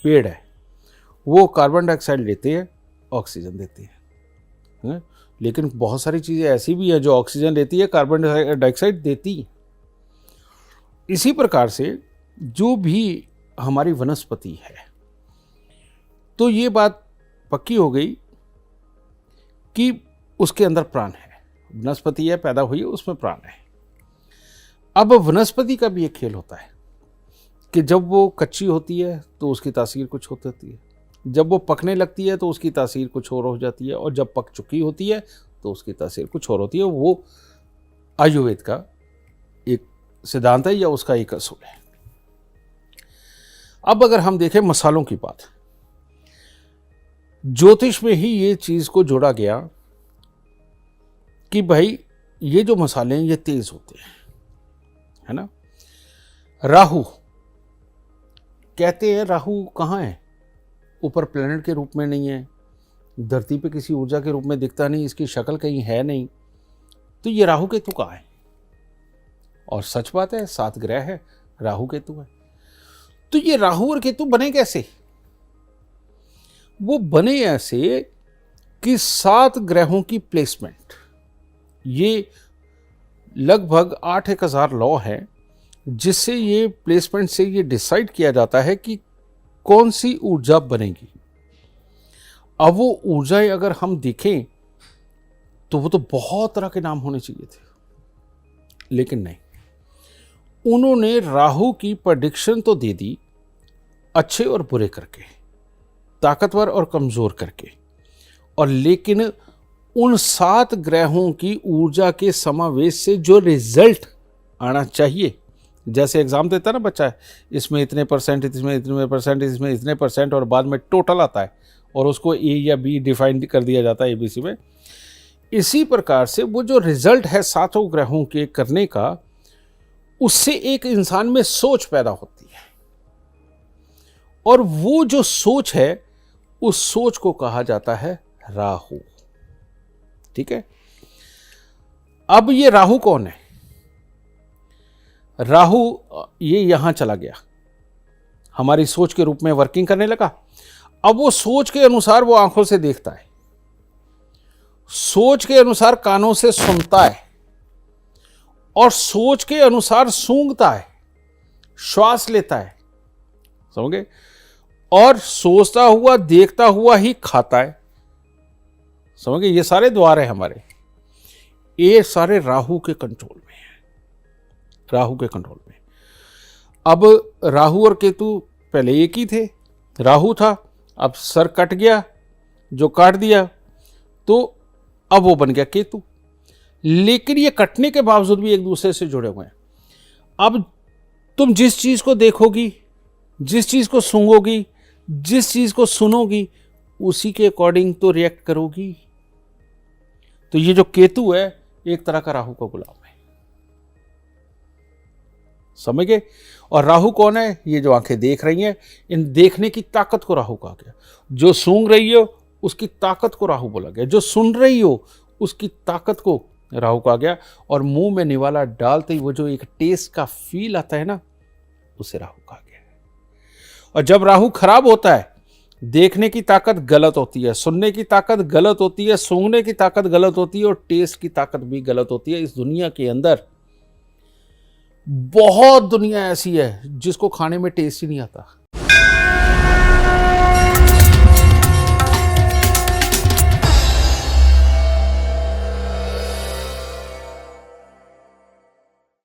पेड़ है वो कार्बन डाइऑक्साइड लेते हैं, ऑक्सीजन देती है। लेकिन बहुत सारी चीज़ें ऐसी भी हैं जो ऑक्सीजन लेती है, कार्बन डाइऑक्साइड देती है। इसी प्रकार से जो भी हमारी वनस्पति है, तो ये बात पक्की हो गई कि उसके अंदर प्राण है। वनस्पति है, पैदा हुई है, उसमें प्राण है। अब वनस्पति का भी एक खेल होता है कि जब वो कच्ची होती है तो उसकी तासीर कुछ होती है, जब वो पकने लगती है तो उसकी तासीर कुछ और हो जाती है, और जब पक चुकी होती है तो उसकी तासीर कुछ और होती है। वो आयुर्वेद का एक सिद्धांत है या उसका एक असूल है। अब अगर हम देखें मसालों की बात, ज्योतिष में ही ये चीज को जोड़ा गया कि भाई ये जो मसाले हैं ये तेज होते हैं, है ना। राहु कहते हैं, राहु कहाँ है? ऊपर प्लेनेट के रूप में नहीं है, धरती पे किसी ऊर्जा के रूप में दिखता नहीं, इसकी शक्ल कहीं है नहीं, तो ये राहु केतु कहाँ है? और सच बात है, 7 ग्रह है, राहु केतु है। तो ये राहु और केतु बने कैसे? वो बने ऐसे कि 7 ग्रहों की प्लेसमेंट, ये लगभग 8,000 लॉ है जिससे ये प्लेसमेंट से ये डिसाइड किया जाता है कि कौन सी ऊर्जा बनेगी। अब वो ऊर्जाएं अगर हम देखें तो वो तो बहुत तरह के नाम होने चाहिए थे, लेकिन नहीं, उन्होंने राहु की प्रेडिक्शन तो दे दी अच्छे और बुरे करके, ताकतवर और कमजोर करके, और लेकिन उन 7 ग्रहों की ऊर्जा के समावेश से जो रिजल्ट आना चाहिए, जैसे एग्जाम देता है ना बच्चा, इसमें इतने परसेंट, इसमें इतने परसेंट, इसमें इतने परसेंट, और बाद में टोटल आता है और उसको ए या बी डिफाइन कर दिया जाता है एबीसी में। इसी प्रकार से वो जो रिजल्ट है 7 ग्रहों के करने का, उससे एक इंसान में सोच पैदा होती है, और वो जो सोच है उस सोच को कहा जाता है राहु। ठीक है। अब ये राहु कौन है? राहु ये यहां चला गया, हमारी सोच के रूप में वर्किंग करने लगा। अब वो सोच के अनुसार वो आंखों से देखता है, सोच के अनुसार कानों से सुनता है, और सोच के अनुसार सूंघता है, श्वास लेता है, समझे, और सोचता हुआ देखता हुआ ही खाता है, समझे। ये सारे द्वार है हमारे, ये सारे राहु के कंट्रोल में है, राहु के कंट्रोल में। अब राहु और केतु पहले एक ही थे, राहु था, अब सर कट गया, जो काट दिया तो अब वो बन गया केतु। लेकिन ये कटने के बावजूद भी एक दूसरे से जुड़े हुए हैं। अब तुम जिस चीज को देखोगी, जिस चीज को सूंघोगी, जिस चीज को सुनोगी, उसी के अकॉर्डिंग तो रिएक्ट करोगी। तो ये जो केतु है एक तरह का राहु का गुलाम है, समझ गए। और राहु कौन है? ये जो आंखें देख रही हैं, इन देखने की ताकत को राहु कहा गया। जो सूंघ रही हो उसकी ताकत को राहु बोला गया, जो सुन रही हो उसकी ताकत को राहु कहा गया, और मुंह में निवाला डालते ही वो जो एक टेस्ट का फील आता है ना, उसे राहु कहा गया। और जब राहु खराब होता है, देखने की ताकत गलत होती है, सुनने की ताकत गलत होती है, सूंघने की ताकत गलत होती है, और टेस्ट की ताकत भी गलत होती है। इस दुनिया के अंदर बहुत दुनिया ऐसी है जिसको खाने में टेस्ट ही नहीं आता,